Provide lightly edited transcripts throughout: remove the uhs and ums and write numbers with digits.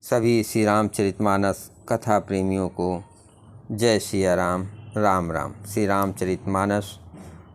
सभी श्री रामचरितमानस कथा प्रेमियों को जय सिया राम। राम राम। श्री रामचरितमानस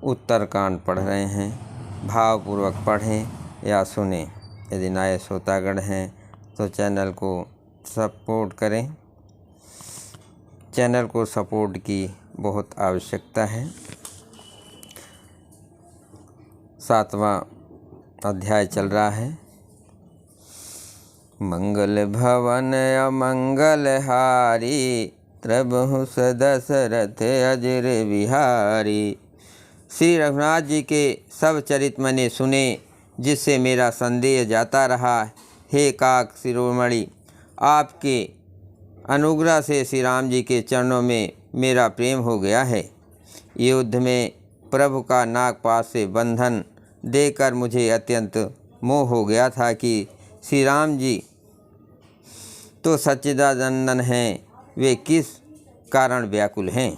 उत्तरकांड पढ़ रहे हैं, भावपूर्वक पढ़ें या सुने। यदि नए श्रोतागण हैं तो चैनल को सपोर्ट करें। चैनल को सपोर्ट की बहुत आवश्यकता है। 7वां अध्याय चल रहा है। मंगल भवन अमंगल हारी, त्रबहु दशरथ अजर बिहारी। श्री रघुनाथ जी के सब चरित मैंने सुने, जिससे मेरा संदेह जाता रहा। हे काक शिरोमणि, आपके अनुग्रह से श्री राम जी के चरणों में मेरा प्रेम हो गया है। युद्ध में प्रभु का नागपाश से बंधन देकर मुझे अत्यंत मोह हो गया था कि श्री राम जी तो सच्चिदानंदन हैं, वे किस कारण व्याकुल हैं।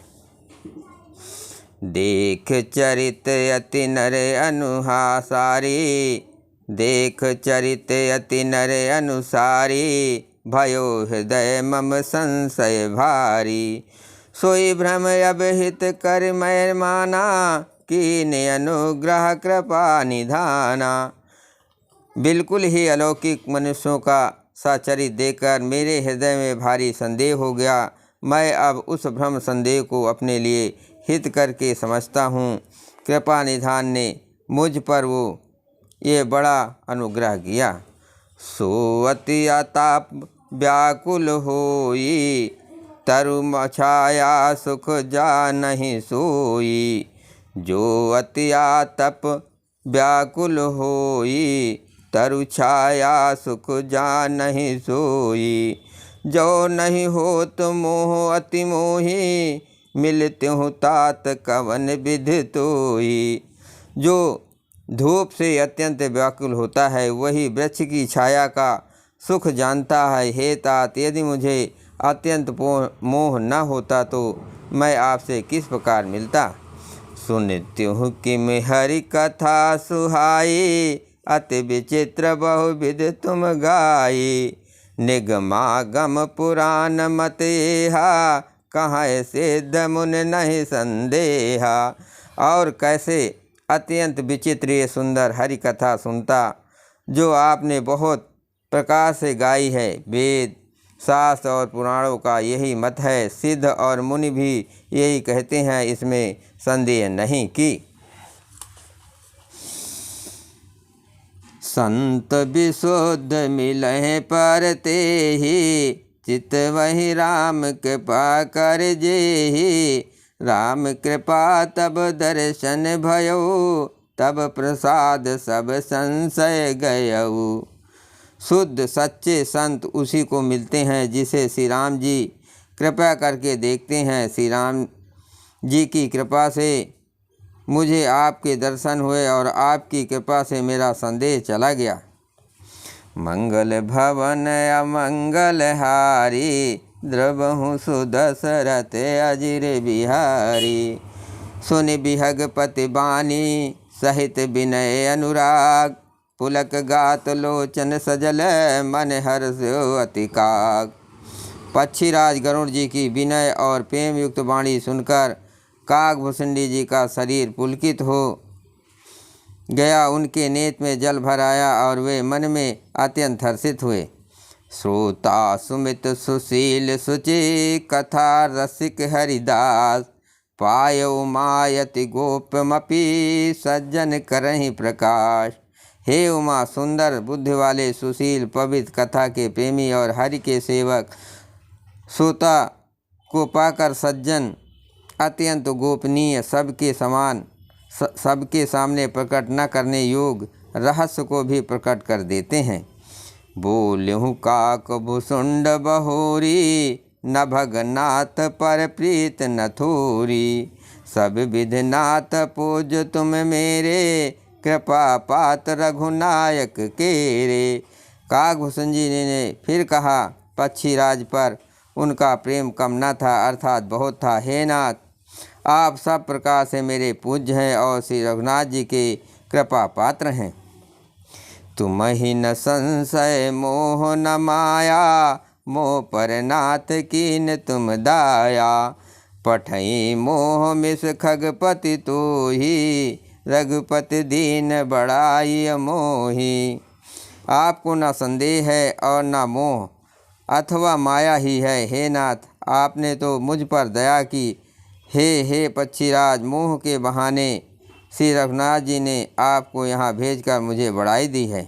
देख चरित अति नर अनुहासारी, देख चरित अति नर अनुसारी, भयो हृदय मम संशय भारी। सोई भ्रम अबहित कर मैं माना, कीन अनुग्रह कृपा निधाना। बिल्कुल ही अलौकिक मनुष्यों का साचरित देखकर मेरे हृदय में भारी संदेह हो गया। मैं अब उस भ्रम संदेह को अपने लिए हित करके समझता हूँ। कृपा निधान ने मुझ पर वो ये बड़ा अनुग्रह किया। सो अति अताप व्याकुल होई, तरु छाया सुख जा नहीं सोई। जो अति आतप व्याकुल होई, तरु छाया सुख जा नहीं सोई। जो नहीं हो तो मोह अति मोही, मिलते हो तात कवन विधि तोई। जो धूप से अत्यंत व्याकुल होता है, वही वृक्ष की छाया का सुख जानता है। हे तात, यदि मुझे अत्यंत मोह न होता तो मैं आपसे किस प्रकार मिलता। सुनत्युह किम हरि कथा सुहाई, अति विचित्र बहुविध तुम गाई। निगमागम पुराण मत एहा, कहाँ सिद्ध मुन नहीं संदेहा। और कैसे अत्यंत विचित्र ये सुंदर हरि कथा सुनता, जो आपने बहुत प्रकार से गाई है। वेद शास्त्र और पुराणों का यही मत है। सिद्ध और मुनि भी यही कहते हैं, इसमें संदेह नहीं कि संत विशुद्ध मिलहि पर तेहि, चित वही राम कृपा कर जेहि। राम कृपा तब दर्शन भयो, तब प्रसाद सब संशय गयऊ। शुद्ध सच्चे संत उसी को मिलते हैं जिसे श्री राम जी कृपा करके देखते हैं। श्री राम जी की कृपा से मुझे आपके दर्शन हुए और आपकी कृपा से मेरा संदेह चला गया। मंगल भवन अमंगल हारी, द्रवहु सुदशरथ अजिर बिहारी। सुनि बिहगपति बानी, सहित विनय अनुराग। पुलक गात लोचन सजल, मन हर्ष अति काग। पक्षीराज गरुड़ जी की विनय और प्रेम युक्त वाणी सुनकर काकभूषुंडी जी का शरीर पुलकित हो गया। उनके नेत्र में जल भर आया और वे मन में अत्यंत हर्षित हुए। श्रोता सुमित सुशील सुचि, कथा रसिक हरिदास। पायो मायति गोपमपि, सज्जन करहि प्रकाश। हे उमा, सुंदर बुद्धि वाले सुशील पवित्र कथा के प्रेमी और हरि के सेवक श्रोता को पाकर सज्जन अत्यंत गोपनीय, सबके समान, सबके सामने प्रकट न करने योग रहस्य को भी प्रकट कर देते हैं। बोलहु काकभूषुंड बहोरी, न भगनाथ पर प्रीत न थोरी। सब विधनाथ पूज तुम मेरे, कृपा पात रघुनायक केरे। काकभूषण जी ने फिर कहा, पक्षीराज पर उनका प्रेम कम न था, अर्थात बहुत था। हे नाथ, आप सब प्रकार से मेरे पूज्य हैं और श्री रघुनाथ जी के कृपा पात्र हैं। तुम ही न संशय मोह न माया, मोह पर नाथ कीन तुम दाया। पठई मोह मिस खगपति तो ही, रघुपति दीन बड़ाई मोही। आपको न संदेह है और न मोह अथवा माया ही है। हे नाथ, आपने तो मुझ पर दया की। हे पक्षीराज, मोह के बहाने श्री रघुनाथ जी ने आपको यहाँ भेजकर मुझे बड़ाई दी है।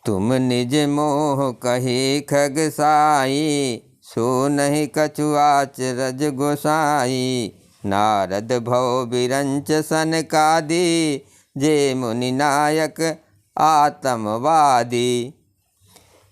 तुम निज मोह कही खगसाई, सो नहीं कछु आचरज गोसाई। नारद भव बिरंच सनकादि, जे मुनि नायक आत्मवादी।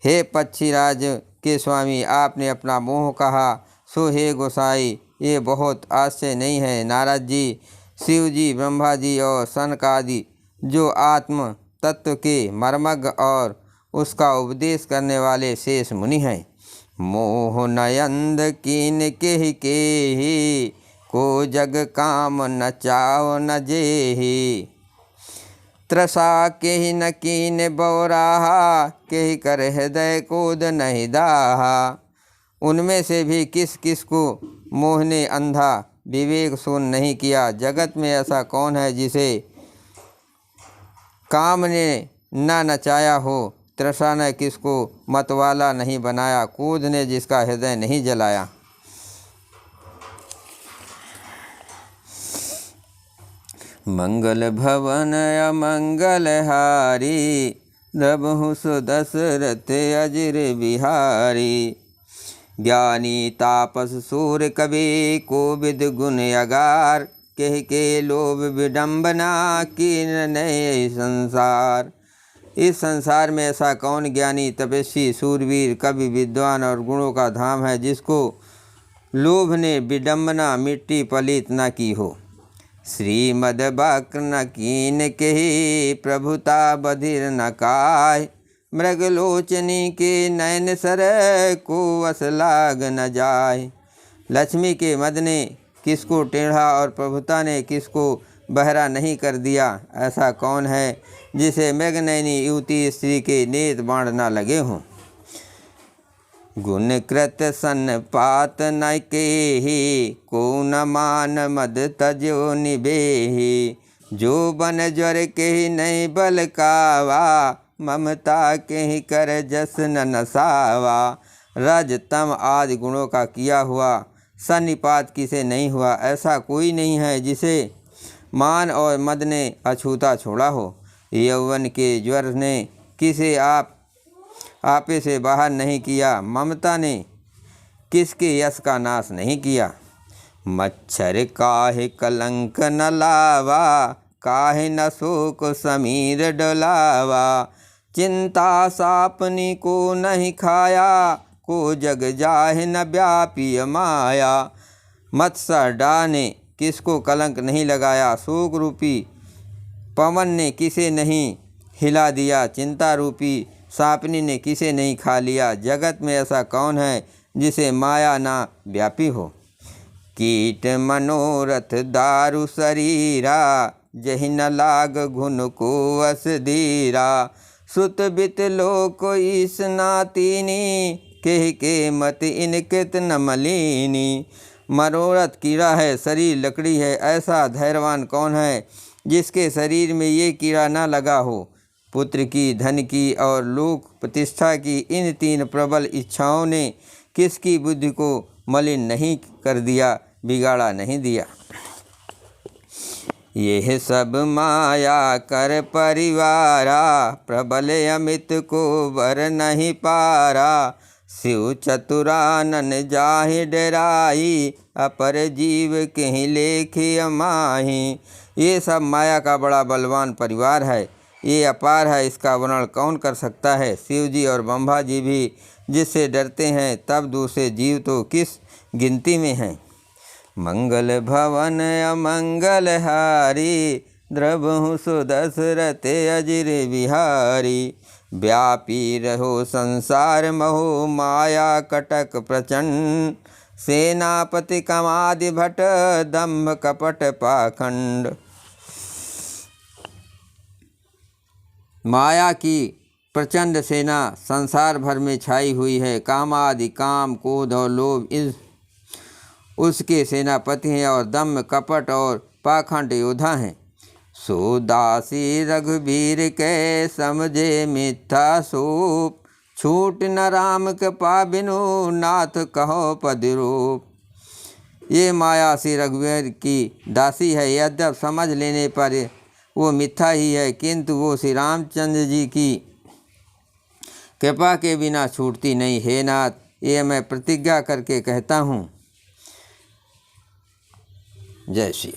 हे पक्षीराज के स्वामी, आपने अपना मोह कहा, सो हे गोसाई ये बहुत आश्चर्य नहीं है। नारद जी, शिव जी, ब्रह्मा जी और सनकादि जो आत्म तत्व के मर्मज्ञ और उसका उपदेश करने वाले शेष मुनि हैं। मोह नयंद कीन केहि केहि, को जग काम न चाओ न जेहि। त्रसा केहि न कीन बौराहा, केहि कर हृदय कोद नहीं दाहा। उनमें से भी किस किस को मोह ने अंधा विवेक शून्य नहीं किया। जगत में ऐसा कौन है जिसे काम ने न नचाया हो। तृषा ने किसको मतवाला नहीं बनाया, क्रोध ने जिसका हृदय नहीं जलाया। मंगल भवन अमंगल हारी, द्रबहु सु दशरथ अजिर बिहारी। ज्ञानी तापस सूर कवि, कोविद गुण अगार। कह के लोभ विडम्बना, कीन नए संसार। इस संसार में ऐसा कौन ज्ञानी तपस्वी सूरवीर कवि विद्वान और गुणों का धाम है जिसको लोभ ने विडम्बना मिट्टी पलित न की हो। श्रीमद वक्र न कीन केहि, प्रभुता बधिर न काय। मृगलोचनी के नयन सर, को वस लाग न जाय। लक्ष्मी के मद ने किसको टेढ़ा और प्रभुता ने किसको बहरा नहीं कर दिया। ऐसा कौन है जिसे मृगनयनी युवती स्त्री के नेत्र बाण न लगे हों। गुण कृत सन पात न केहि, को न मान मद तजो निबेहि। जो बन ज्वर केहि नहीं बल कावा, ममता केहि कर जस न नसावा। रज तम आदि गुणों का किया हुआ सन्निपात किसे नहीं हुआ। ऐसा कोई नहीं है जिसे मान और मद ने अछूता छोड़ा हो। यौवन के ज्वर ने किसे आपे से बाहर नहीं किया। ममता ने किसके यश का नाश नहीं किया। मच्छर काहे कलंक न लावा, काहे न शोक समीर डोलावा। चिंता सापनी को नहीं खाया, को जग जाहे न व्यापी माया। मत्सर डा ने किसको कलंक नहीं लगाया। शोक रूपी पवन ने किसे नहीं हिला दिया। चिंता रूपी सापनी ने किसे नहीं खा लिया। जगत में ऐसा कौन है जिसे माया ना व्यापी हो। कीट मनोरथ दारु शरीरा, जहि न लाग घुन को वस धीरा। सुत बित लोक ईस नातीनी, केह के मत इनकित न मलिनी। मनोरथ कीड़ा है, शरीर लकड़ी है। ऐसा धैर्यवान कौन है जिसके शरीर में ये कीड़ा न लगा हो। पुत्र की, धन की और लोक प्रतिष्ठा की इन तीन प्रबल इच्छाओं ने किसकी बुद्धि को मलिन नहीं कर दिया, बिगाड़ा नहीं दिया। यह सब माया कर परिवारा, प्रबल अमित को वर नहीं पारा। शिव चतुरानन जाहि डराई, अपर जीव कहीं लेखि अमाही। ये सब माया का बड़ा बलवान परिवार है, ये अपार है, इसका वर्णन कौन कर सकता है। शिव जी और ब्रह्मा जी भी जिससे डरते हैं, तब दूसरे जीव तो किस गिनती में हैं। मंगल भवन अमंगल हारी, द्रबहु सु दशरथ अजिर बिहारी। व्यापी रहो संसार महो, माया कटक प्रचंड। सेनापति कमादि भट, दम्भ कपट पाखंड। माया की प्रचंड सेना संसार भर में छाई हुई है। कामादि काम, क्रोध और लोभ इस उसके सेनापति हैं और दम्भ, कपट और पाखंड योद्धा हैं। सो दासी रघुबीर के समझे मिथ्या सूप, छूट न राम कृपा बिनु नाथ कहो पद रूप। ये माया श्री रघुवीर की दासी है, यद्यप समझ लेने पर वो मिथ्या ही है, किंतु वो श्री रामचंद्र जी की कृपा के बिना छूटती नहीं। हे नाथ, ये मैं प्रतिज्ञा करके कहता हूँ। जय श्री